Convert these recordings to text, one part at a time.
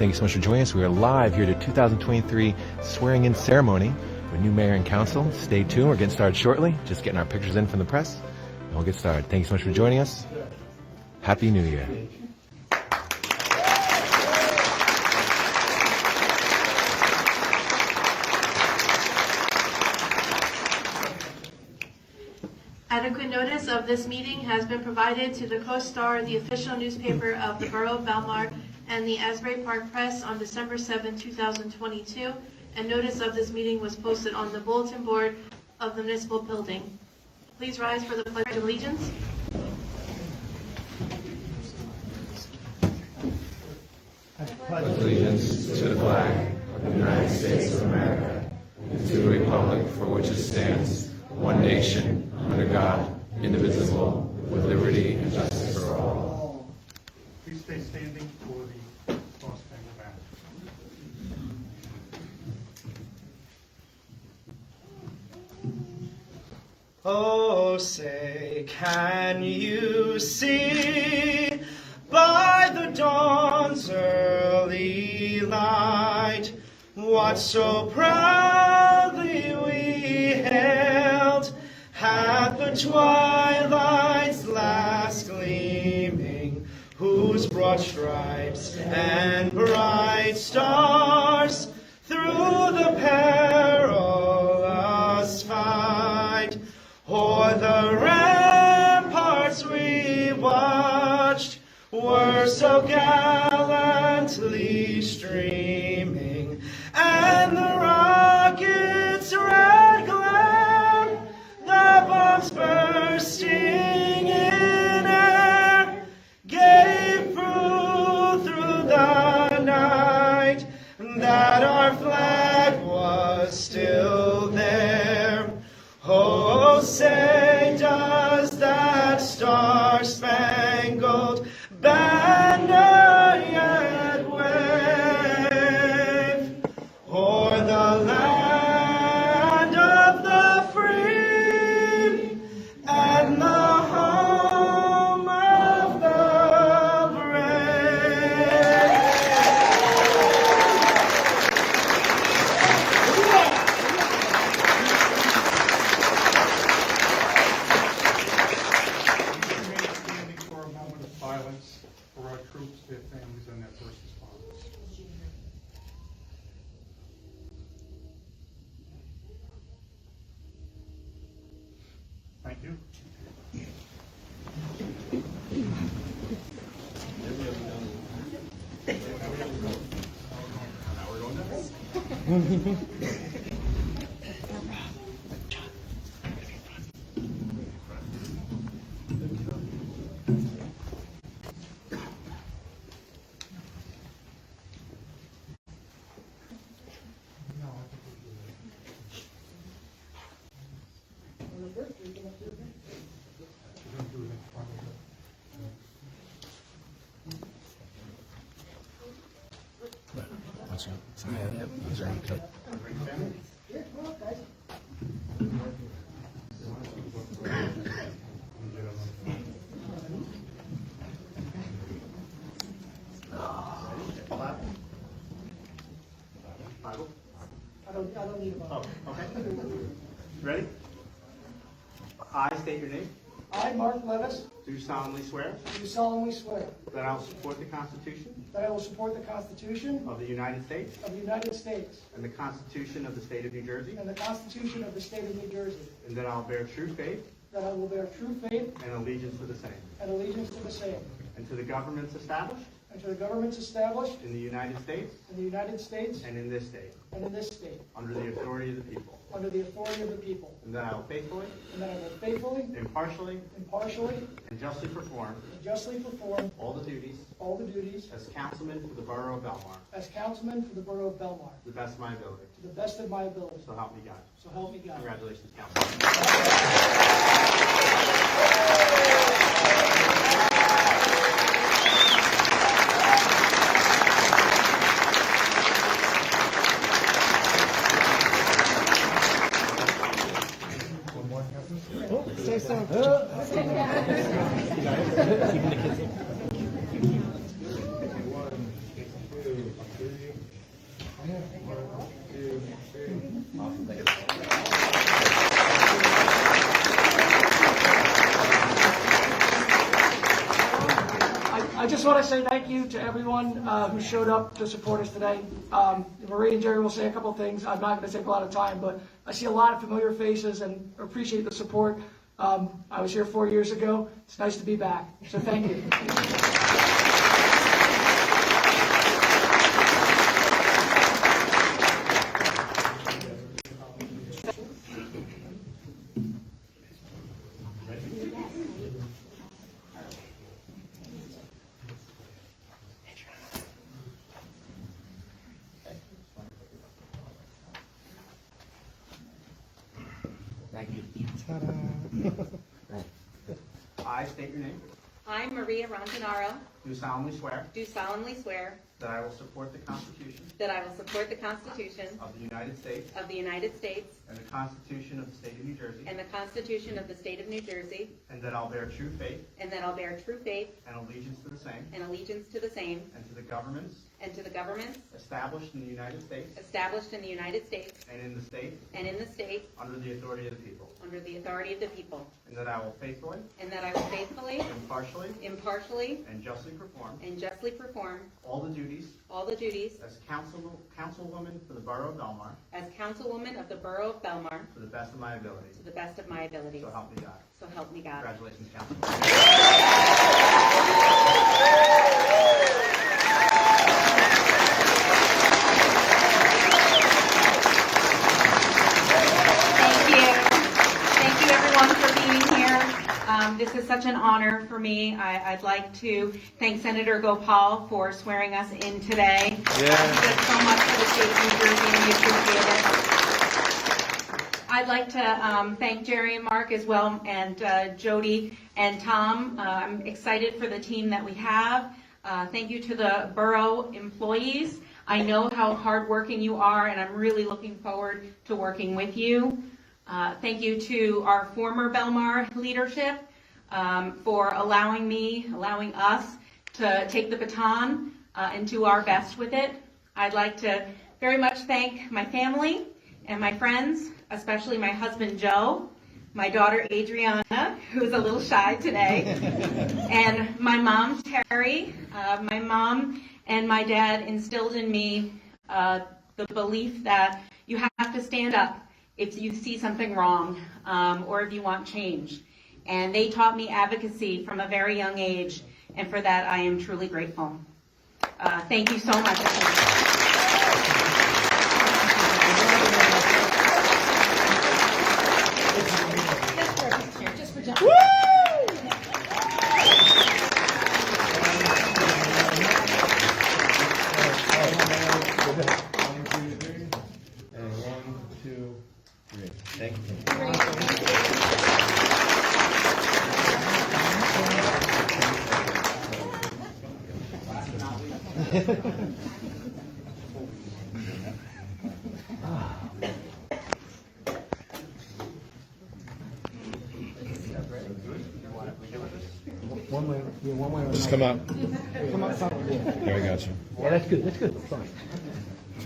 Thank you so much for joining us. We are live here at the 2023 swearing-in ceremony with new mayor and council. Stay tuned. We're getting started shortly. Just getting our pictures in from the press, and we'll get started. Thank you so much for joining us. Happy New Year. Adequate notice of this meeting has been provided to the Co-Star, the official newspaper of the Borough of Belmar, and the Asbury Park Press on December 7, 2022, and notice of this meeting was posted on the bulletin board of the municipal building. Please rise for the Pledge of Allegiance. I pledge allegiance to the flag of the United States of America and to the republic for which it stands, one nation, under God, indivisible, with liberty and justice for all. Please stay standing for the cross-spangled banner. Oh, say, can you see by the dawn's early light what so proudly we hailed at the twilight's last gleaming, whose broad stripes and bright stars through the perilous fight o'er the ramparts we watched were so gallantly streaming, and the rockets' red glare, the bombs bursting in air, gave proof through the night that our flag was still there. Oh, say, does that star-spangled banner yet wave o'er the land of the free and the home of the brave? Remain standing for a moment of silence for our troops, their families, and their first responders. Thank you. I don't need a vote. Oh, okay. Ready? I state your name. I, Mark Levis, Do solemnly swear do solemnly swear that I will support the Constitution that I will support the Constitution of the United States of the United States and the Constitution of the State of New Jersey, and the Constitution of the State of New Jersey, and that I will bear true faith that I will bear true faith and allegiance to the same, and allegiance to the same, and to the governments established and to the governments established in the United States in the United States and in this state, and in this state, under the authority of the people, under the authority of the people, and that I will faithfully, and that I will faithfully, impartially, impartially, and justly perform and justly perform all the duties all the duties as councilman for the Borough of Belmar as councilman for the Borough of Belmar to the best of my ability. to the best of my ability. So help me God. So help me God. Congratulations, Councilman. just want to say thank you to everyone who showed up to support us today. Marie and Jerry will say a couple things. I'm not going to take a lot of time, but I see a lot of familiar faces and appreciate the support. I was here 4 years ago. It's nice to be back. So thank you. Thank you. I state your name. I, Maria Rontanaro, Do solemnly swear do solemnly swear that I will support the Constitution that I will support the Constitution of the United States of the United States and the Constitution of the State of New Jersey, and the Constitution of the State of New Jersey, and that I'll bear true faith and that I'll bear true faith and allegiance to the same and allegiance to the same and to the governments and to the governments established in the United States established in the United States and in the state and in the state under the authority of the people, under the authority of the people, and that I will faithfully, and that I will faithfully, impartially, impartially, and justly perform and justly perform all the duties all the duties as councilwoman for the Borough of Belmar as councilwoman of the Borough of Belmar to the best of my ability. to the best of my abilities. So help me God. So help me God. Congratulations, Councilwoman. Thank you. Thank you, everyone, for being here. This is such an honor for me. I'd like to thank Senator Gopal for swearing us in today. He did so much for the state of New Jersey, and we appreciate it. I'd like to thank Jerry and Mark as well, and Jody and Tom. I'm excited for the team that we have. Thank you to the borough employees. I know how hardworking you are, and I'm really looking forward to working with you. Thank you to our former Belmar leadership for allowing us to take the baton and do our best with it. I'd like to very much thank my family and my friends, especially my husband Joe, my daughter Adriana, who's a little shy today, and my mom Terry. My mom and my dad instilled in me the belief that you have to stand up if you see something wrong or if you want change. And they taught me advocacy from a very young age, and for that I am truly grateful. Thank you so much. Thank you. One way or Just come up. Come on, come on. There, I got you. Yeah, that's good. That's good. Fine.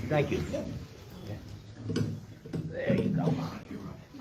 Thank you. There you go.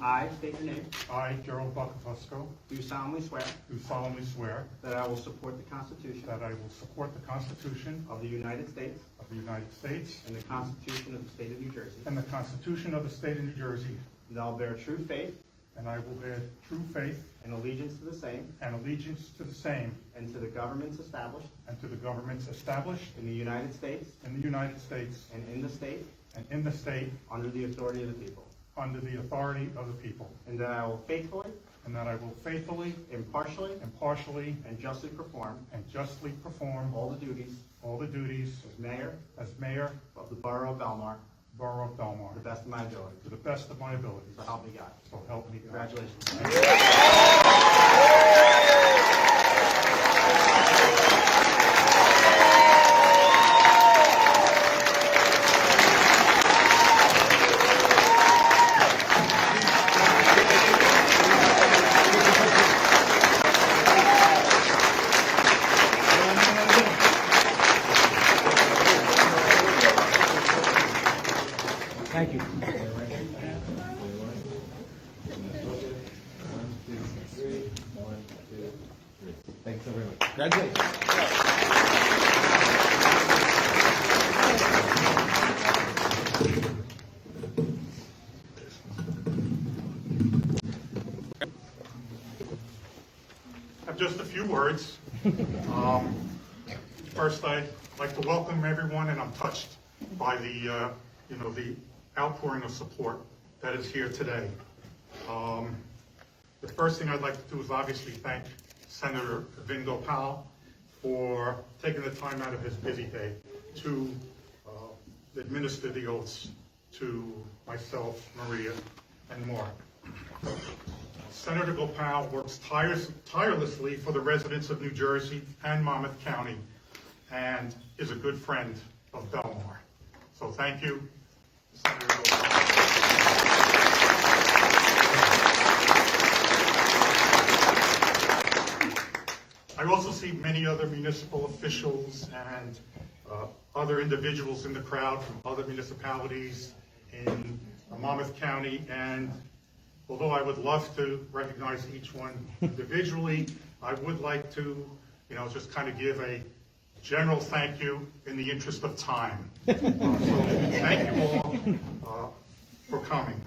I state your name. I, Gerald Buckafusco, Do solemnly swear do solemnly swear that I will support the Constitution that I will support the Constitution of the United States of the United States and the Constitution of the State of New Jersey, and the Constitution of the State of New Jersey, and that I will bear true faith and I will bear true faith and allegiance to the same and allegiance to the same and to the governments established and to the governments established in the United States in the United States and in the state and in the state under the authority of the people, under the authority of the people, and that I will faithfully, and that I will faithfully, impartially, impartially, and justly perform and justly perform all the duties all the duties as mayor as mayor of the Borough of Belmar Borough of Belmar to the best of my ability. to the best of my abilities. So help me God. So help me God. Congratulations. Thank you. Thanks so very much. Congratulations. I have just a few words. First, I'd like to welcome everyone, and I'm touched by the outpouring of support that is here today. The first thing I'd like to do is obviously thank Senator Vin Gopal for taking the time out of his busy day to administer the oaths to myself, Maria, and Mark. Senator Gopal works tirelessly for the residents of New Jersey and Monmouth County and is a good friend of Belmar. So thank you, Senator Gopal. I also see many other municipal officials and other individuals in the crowd from other municipalities in Monmouth County, and although I would love to recognize each one individually, I would like to, just kind of give a general thank you in the interest of time. So thank you all for coming.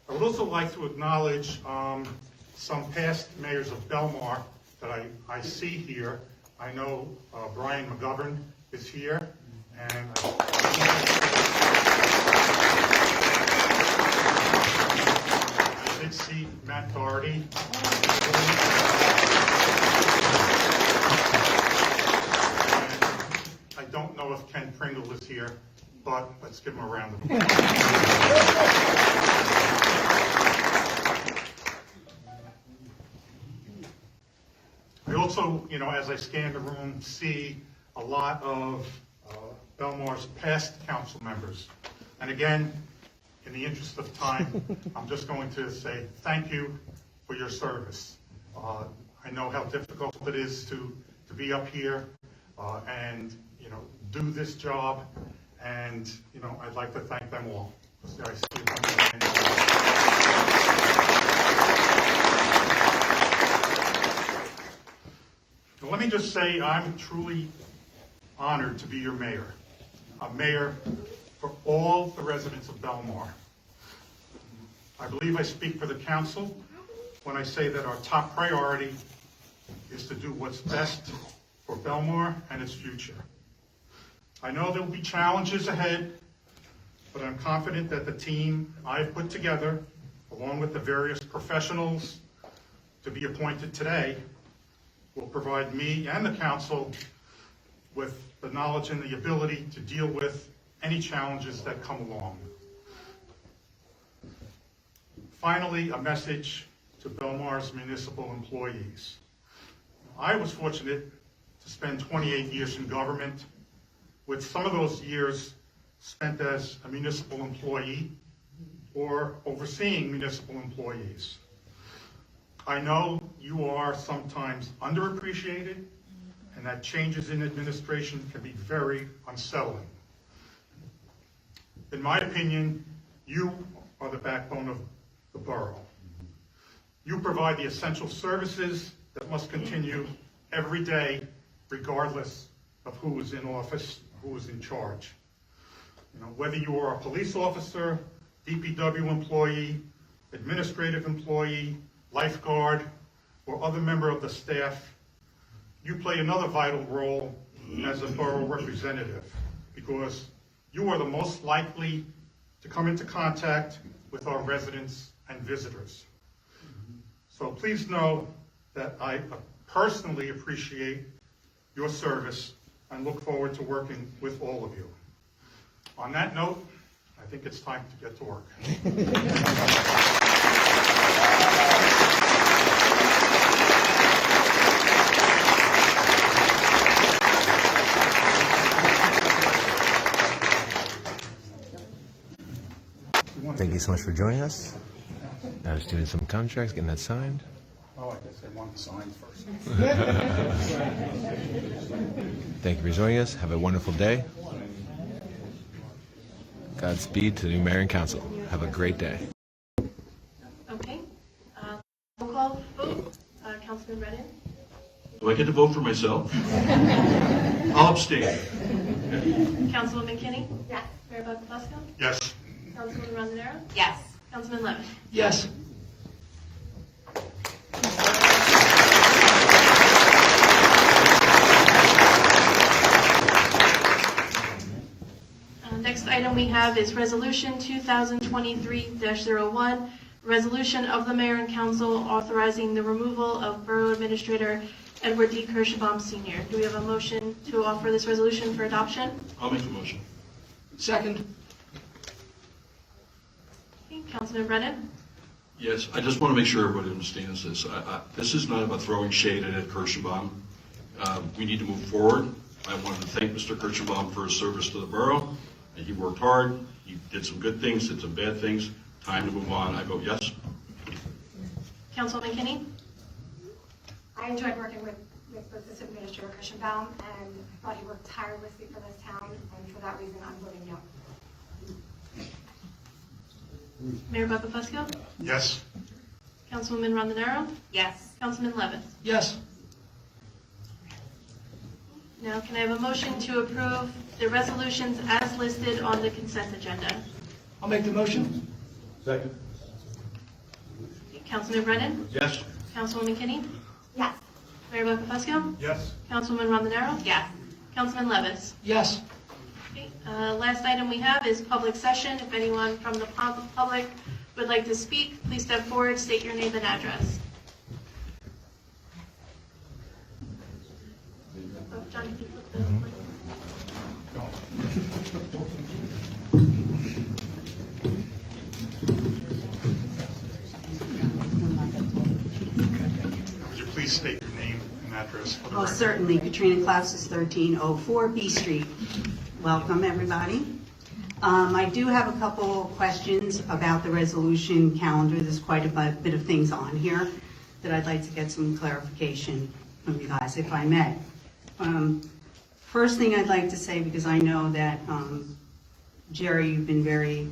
I would also like to acknowledge some past mayors of Belmar that I see here. I know Brian McGovern is here, and I did see Matt Doherty. And I don't know if Ken Pringle is here, but let's give him a round of applause. I also, as I scan the room, see a lot of Belmar's past council members. And again, in the interest of time, I'm just going to say thank you for your service. I know how difficult it is to be up here and, do this job. And, I'd like to thank them all. I see a bunch of Now, let me just say I'm truly honored to be your mayor, a mayor for all the residents of Belmar. I believe I speak for the council when I say that our top priority is to do what's best for Belmar and its future. I know there will be challenges ahead, but I'm confident that the team I've put together, along with the various professionals to be appointed today, will provide me and the council with the knowledge and the ability to deal with any challenges that come along. Finally, a message to Belmar's municipal employees. I was fortunate to spend 28 years in government, with some of those years spent as a municipal employee or overseeing municipal employees. I know you are sometimes underappreciated, and that changes in administration can be very unsettling. In my opinion, you are the backbone of the borough. You provide the essential services that must continue every day, regardless of who is in office, who is in charge. Whether you are a police officer, DPW employee, administrative employee, lifeguard, or other member of the staff, you play another vital role as a borough representative, because you are the most likely to come into contact with our residents and visitors. So please know that I personally appreciate your service and look forward to working with all of you. On that note, I think it's time to get to work. Thank you so much for joining us. I was doing some contracts, getting that signed. Oh, I guess I want the signs first. Thank you for joining us. Have a wonderful day. Godspeed to the new mayor and council. Have a great day. Okay. Roll call vote. Councilman Brennan? Do I get to vote for myself? I'll abstain. Councilwoman Kinney? Yes. Mayor Buckle? Yes. Councilwoman Rondinero? Yes. Councilman Levin? Yes. Next item we have is Resolution 2023-01, resolution of the mayor and council authorizing the removal of Borough Administrator Edward D. Kirschbaum Sr. Do we have a motion to offer this resolution for adoption? I'll make the motion. Second. Okay, Councilman Brennan? Yes, I just want to make sure everybody understands this. This is not about throwing shade at Ed Kirschenbaum. We need to move forward. I wanted to thank Mr. Kirschenbaum for his service to the borough. He worked hard. He did some good things, did some bad things. Time to move on. I vote yes. Councilwoman Kinney? I enjoyed working with Business Administrator Kirschenbaum, and I thought he worked tirelessly for this town, and for that reason, I'm voting no. Mayor Buckle? Yes. Councilwoman Rondinero? Yes. Councilman Levin? Yes. Now, can I have a motion to approve the resolutions as listed on the consent agenda? I'll make the motion. Second. Councilman Brennan? Yes. Councilwoman Kinney? Yes. Mayor Buckle? Yes. Councilwoman Rondinero? Yes. Councilman Levis? Yes. Okay, last item we have is public session. If anyone from the public would like to speak, please step forward, state your name and address. Oh, John, can you flip the mic? Would you please state your name and address for the Oh, record? certainly. Katrina Klaus is 1304 B Street. Welcome, everybody. I do have a couple questions about the resolution calendar. There's quite a bit of things on here that I'd like to get some clarification from you guys, if I may. First thing I'd like to say, because I know that, Jerry, you've been very,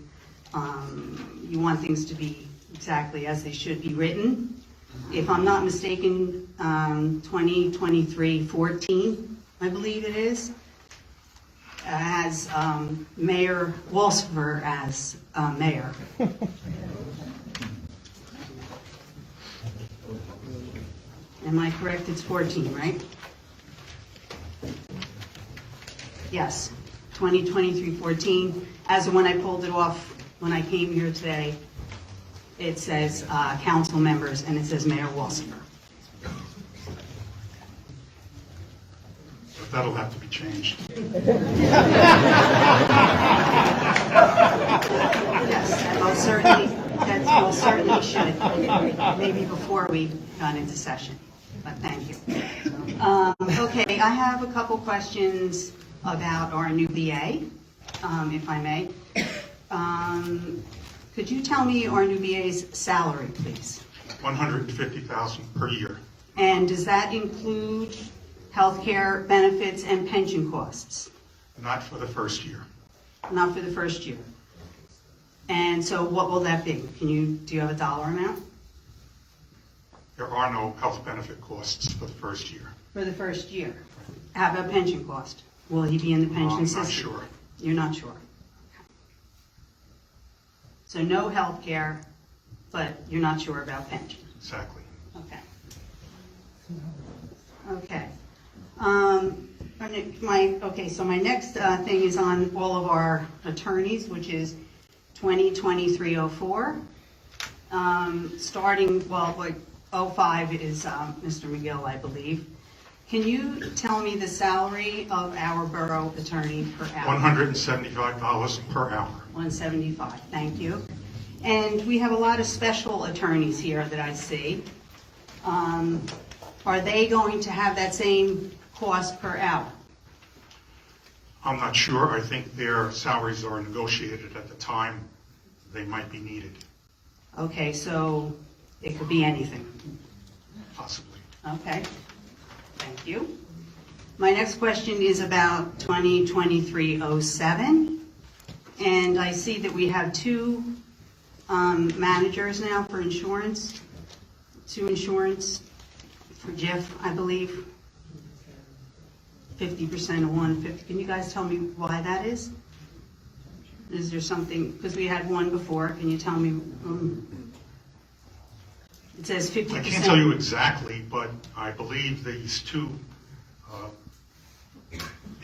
you want things to be exactly as they should be written. If I'm not mistaken, 2023-14, I believe it is, has Mayor Walsifer as mayor. Am I correct? It's 14, right? Yes, 2023-14. As of when I pulled it off, when I came here today, it says council members, and it says Mayor Walsifer. But that'll have to be changed. Yes, that most certainly should, maybe before we got into session, but thank you. Okay, I have a couple questions about our new BA, if I may. Could you tell me our new BA's salary, please? $150,000 per year. And does that include healthcare benefits and pension costs? Not for the first year. Not for the first year. And so what will that be? Do you have a dollar amount? There are no health benefit costs for the first year. For the first year. How about pension cost? Will he be in the pension system? I'm not sure. You're not sure? So no health care, but you're not sure about pension? Exactly. Okay. Okay. So my next thing is on all of our attorneys, which is 2023-04. Starting, 05 is Mr. McGill, I believe. Can you tell me the salary of our borough attorney per hour? $175 per hour. 175, thank you. And we have a lot of special attorneys here that I see. Are they going to have that same cost per hour? I'm not sure. I think their salaries are negotiated at the time they might be needed, Okay, so it could be anything. possibly. Okay, thank you. My next question is about 2023-07. And I see that we have two managers now for insurance. to insurance for Jeff, I believe. 50% of one, 50. Can you guys tell me why that is? Is there something, because we had one before, can you tell me? It says 50%. I can't tell you exactly, but I believe these two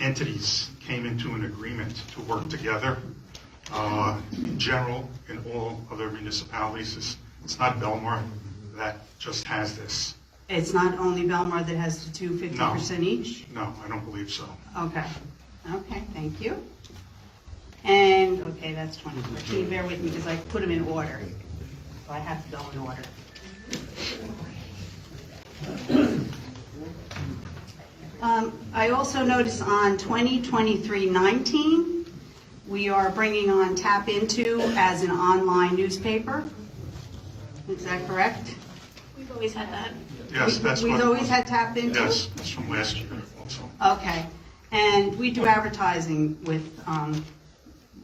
entities came into an agreement to work together. In general, in all other municipalities, it's not Belmar that just has this. It's not only Belmar that has the two 50% each? No, I don't believe so. Okay. Okay, thank you. And, okay, that's 24. Can you bear with me because I put them in order? So I have to go in order. I also noticed on 2023-19, we are bringing on Tap Into as an online newspaper. Is that correct? We've always had that. Yes, that's what. We've always had Tap Into? Yes, it's from last year also. Okay, and we do advertising with,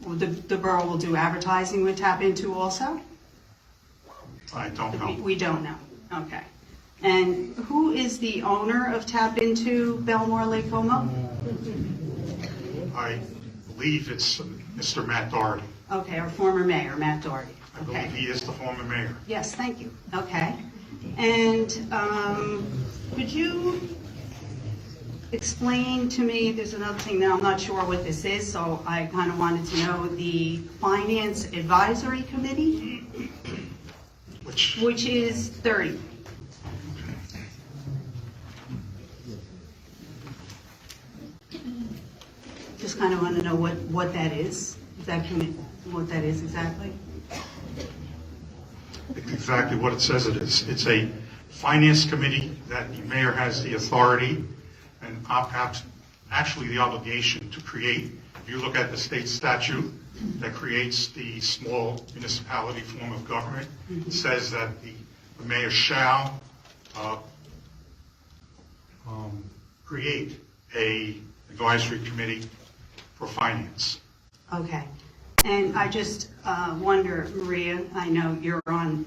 the borough will do advertising with Tap Into also? I don't know. We don't know, okay. And who is the owner of Tap Into Belmar Lake Como? I believe it's Mr. Matt Doherty. Okay, our former mayor, Matt Doherty. I believe he is the former mayor. Yes, thank you, okay. And could you explain to me, there's another thing that I'm not sure what this is, so I kind of wanted to know, the Finance Advisory Committee, which is 30. Just kind of want to know what that is, what that is exactly. Exactly what it says it is. It's a finance committee that the mayor has the authority and actually the obligation to create. If you look at the state statute that creates the small municipality form of government, it says that the mayor shall create a advisory committee for finance. Okay. And I just wonder, Maria, I know you're on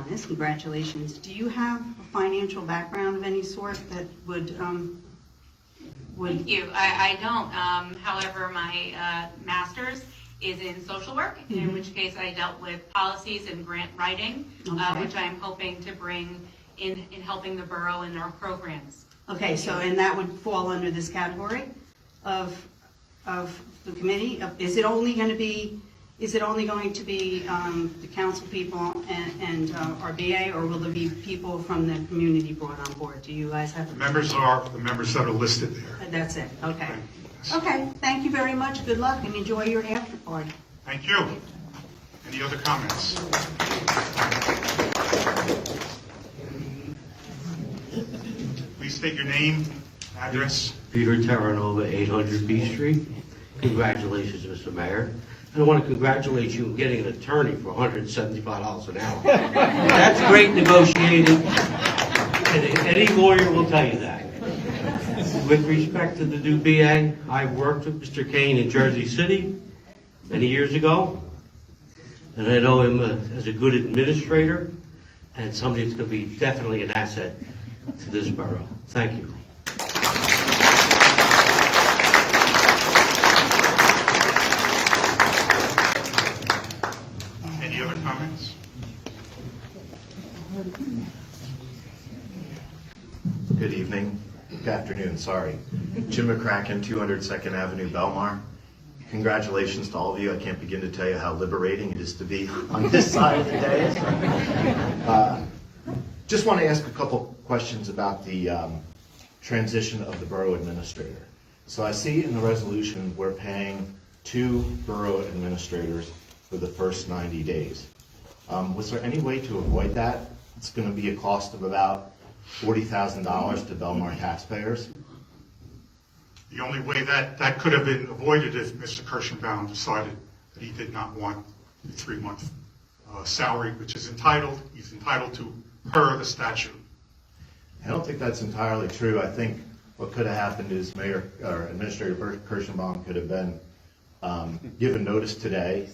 this, congratulations. Do you have a financial background of any sort that would Thank you. I don't. However, my master's is in social work, in which case I dealt with policies and grant writing, Okay. which I'm hoping to bring in helping the borough in our programs. Okay, so, and that would fall under this category of the committee? Is it only going to be the council people and our BA, or will there be people from the community brought on board? Do you guys have? The members are the members that are listed there. That's it, okay. Yes. Okay, thank you very much, good luck, and enjoy your after party. Thank you. Any other comments? Please state your name, address. Peter Terranova, 800 B Street. Congratulations, Mr. Mayor. And I want to congratulate you on getting an attorney for $175 an hour. That's great negotiating, and any lawyer will tell you that. With respect to the new BA, I worked with Mr. Kane in Jersey City many years ago, and I know him as a good administrator and somebody that's going to be definitely an asset to this borough. Thank you. Any other comments? Good evening. Good afternoon, sorry. Jim McCracken, 200 2nd Avenue, Belmar. Congratulations to all of you. I can't begin to tell you how liberating it is to be on this side of the dais. Just want to ask a couple questions about the transition of the borough administrator. So I see in the resolution we're paying 2 borough administrators for the first 90 days. Was there any way to avoid that? It's going to be a cost of about $40,000 to Belmar taxpayers. The only way that could have been avoided if Mr. Kirschenbaum decided that he did not want the 3-month salary, which he's entitled to per the statute. I don't think that's entirely true. I think what could have happened is Administrator Kirschenbaum could have been given notice today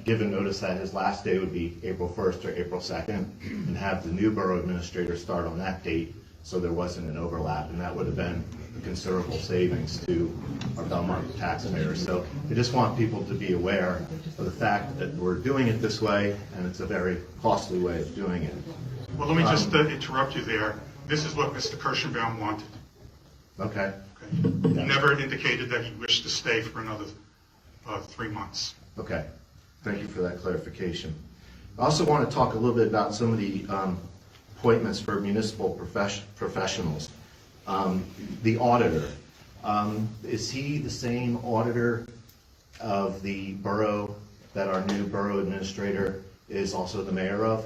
given notice that his last day would be April 1st or April 2nd, and have the new borough administrator start on that date, so there wasn't an overlap, and that would have been a considerable savings to our Belmar taxpayers. So I just want people to be aware of the fact that we're doing it this way, and it's a very costly way of doing it. Well, let me just interrupt you there. This is what Mr. Kirschenbaum wanted. Okay? Okay? He never indicated that he wished to stay for another 3 months. Okay. Thank you for that clarification. I also want to talk a little bit about some of the appointments for municipal professionals. The auditor, is he the same auditor of the borough that our new borough administrator is also the mayor of?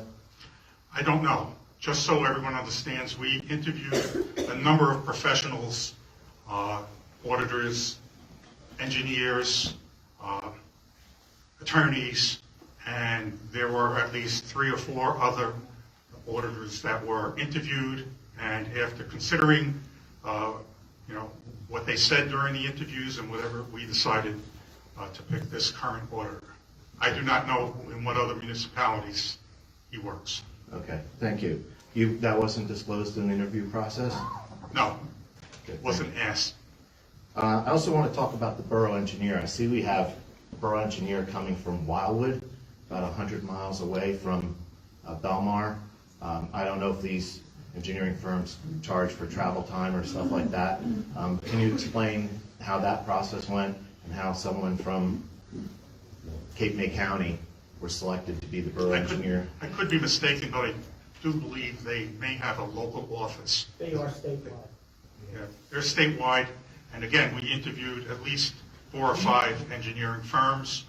I don't know. Just so everyone understands, we interviewed a number of professionals, auditors, engineers, attorneys, and there were at least 3 or 4 other auditors that were interviewed, and after considering what they said during the interviews and whatever, we decided to pick this current auditor. I do not know in what other municipalities he works. Okay, thank you. That wasn't disclosed in the interview process? No, Okay, wasn't asked. I also want to talk about the borough engineer. I see we have a borough engineer coming from Wildwood, about 100 miles away from Belmar. I don't know if these engineering firms charge for travel time or stuff like that. Can you explain how that process went and how someone from Cape May County were selected to be the borough engineer? I could be mistaken, but I do believe they may have a local office. They are statewide. Yeah, they're statewide, and again, we interviewed at least 4 or 5 engineering firms,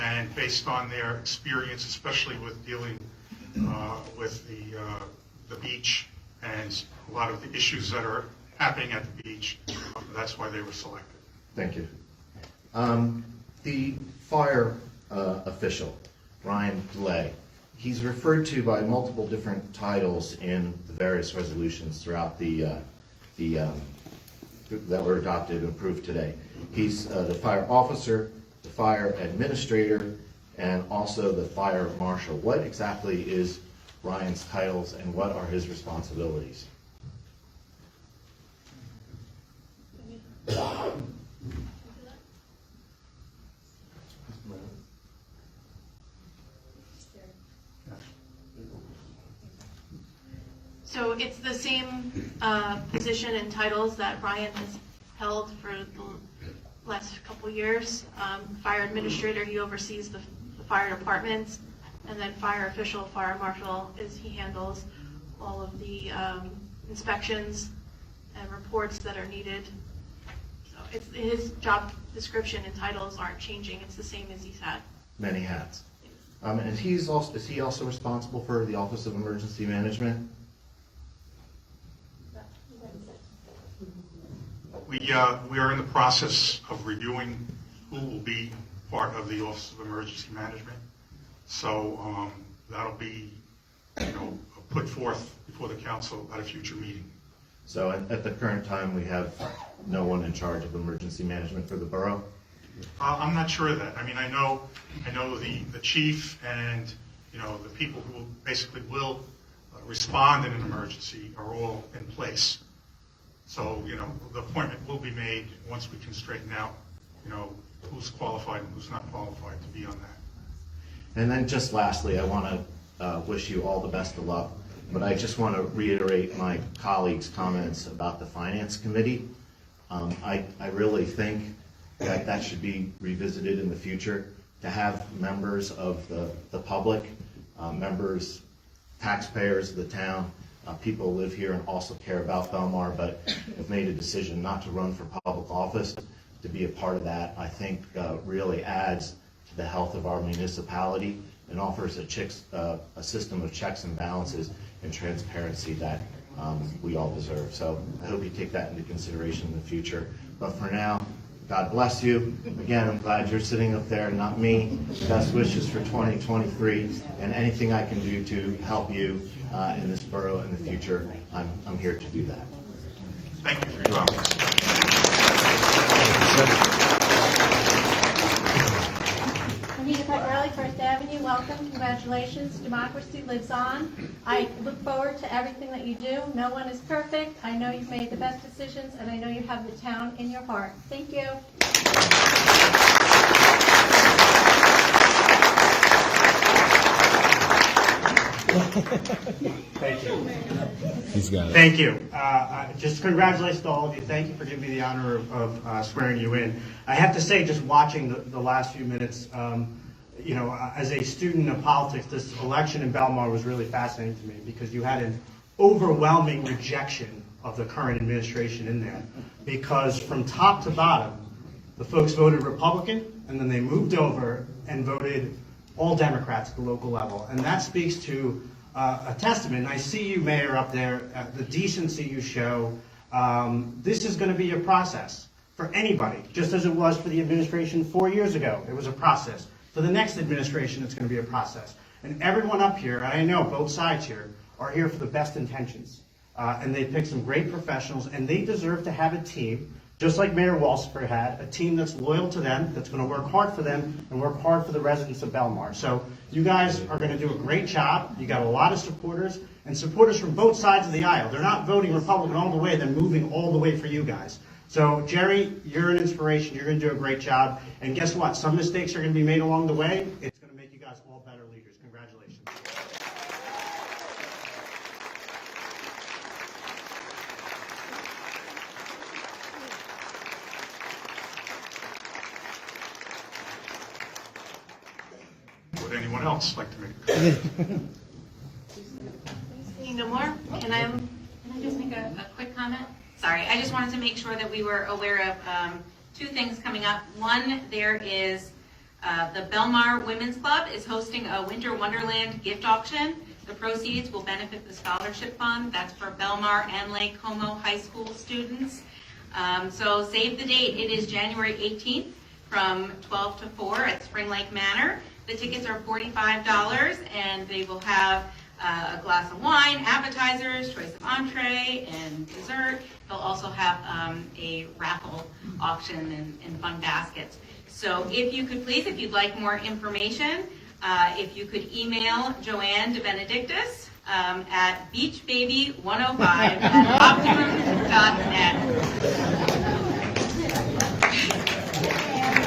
and based on their experience, especially with dealing with the beach and a lot of the issues that are happening at the beach, that's why they were selected. Thank you. The fire official, Ryan DeLay, he's referred to by multiple different titles in the various resolutions throughout that were adopted and approved today. He's the fire officer, the fire administrator, and also the fire marshal. What exactly is Ryan's titles and what are his responsibilities? So it's the same position and titles that Ryan has held for the last couple years. Fire administrator, he oversees the fire departments, and then fire official, fire marshal, he handles all of the inspections and reports that are needed. So his job description and titles aren't changing. It's the same as he's had. Many hats. And is he also responsible for the Office of Emergency Management? We are in the process of reviewing who will be part of the Office of Emergency Management. So that'll be, put forth before the council at a future meeting. So at the current time, we have no one in charge of emergency management for the borough? I'm not sure of that. I mean, I know the chief and, the people who basically will respond in an emergency are all in place. So, the appointment will be made once we can straighten out, who's qualified and who's not qualified to be on that. And then just lastly, I want to wish you all the best of luck, but I just want to reiterate my colleagues' comments about the Finance Committee. I really think that should be revisited in the future, to have members of the public, members, taxpayers of the town, people who live here and also care about Belmar, but have made a decision not to run for public office, to be a part of that, I think really adds to the health of our municipality and offers a system of checks and balances and transparency that we all deserve. So I hope you take that into consideration in the future. But for now, God bless you. Again, I'm glad you're sitting up there, not me. Best wishes for 2023, and anything I can do to help you in this borough in the future, I'm here to do that. Thank you for your comments. Anita, First Avenue, welcome, congratulations, democracy lives on. I look forward to everything that you do. No one is perfect. I know you've made the best decisions, and I know you have the town in your heart. Thank you. Thank you. He's got it. Thank you. Just congratulations to all of you. Thank you for giving me the honor of swearing you in. I have to say, just watching the last few minutes, as a student of politics, this election in Belmar was really fascinating to me because you had an overwhelming rejection of the current administration in there. Because from top to bottom, the folks voted Republican, and then they moved over and voted all Democrats at the local level. And that speaks to a testament. I see you, Mayor, up there, the decency you show. This is going to be a process for anybody, just as it was for the administration 4 years ago. It was a process. For the next administration, it's going to be a process. And everyone up here, and I know both sides here, are here for the best intentions. And they picked some great professionals, and they deserve to have a team, just like Mayor Walsifer had, a team that's loyal to them, that's going to work hard for them, and work hard for the residents of Belmar. So you guys are going to do a great job. You got a lot of supporters, and supporters from both sides of the aisle. They're not voting Republican all the way, they're moving all the way for you guys. So, Jerry, you're an inspiration. You're going to do a great job. And guess what? Some mistakes are going to be made along the way. It's going to make you guys all better leaders. Congratulations. Would anyone else like to make a comment? Seeing no more, can I just make a quick comment? Sorry, I just wanted to make sure that we were aware of two things coming up. One, there is the Belmar Women's Club is hosting a Winter Wonderland gift auction. The proceeds will benefit the scholarship fund. That's for Belmar and Lake Como High School students. So save the date. It is January 18th from 12 to 4 at Spring Lake Manor. The tickets are $45, and they will have a glass of wine, appetizers, choice of entree, and dessert. They'll also have a raffle auction and fun baskets. So if you could please, if you'd like more information, if you could email Joanne DeBenedictis at beachbaby105@optimum.net.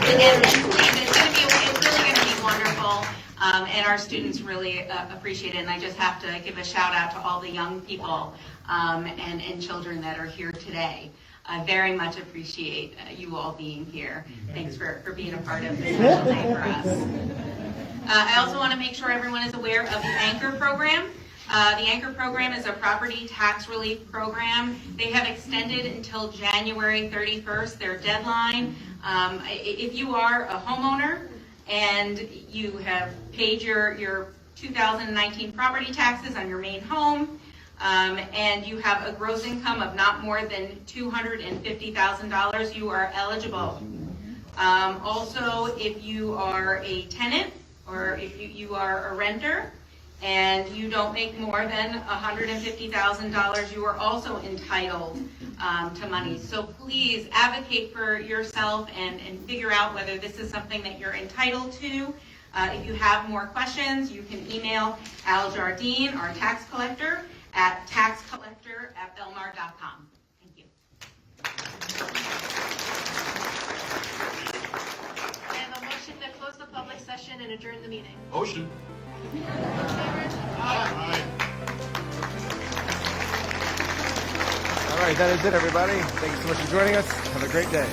And please, it's really going to be wonderful. And our students really appreciate it. And I just have to give a shout out to all the young people and children that are here today. I very much appreciate you all being here. Thanks for being a part of this special day for us. I also want to make sure everyone is aware of the Anchor program. The Anchor program is a property tax relief program. They have extended until January 31st, their deadline. If you are a homeowner and you have paid your 2019 property taxes on your main home, and you have a gross income of not more than $250,000, you are eligible. Also, if you are a tenant or if you are a renter and you don't make more than $150,000, you are also entitled to money. So please advocate for yourself and figure out whether this is something that you're entitled to. If you have more questions, you can email Al Jardine, our tax collector, at taxcollector@belmar.com. Thank you. I have a motion to close the public session and adjourn the meeting. Motion. All right, that is it, everybody. Thank you so much for joining us. Have a great day.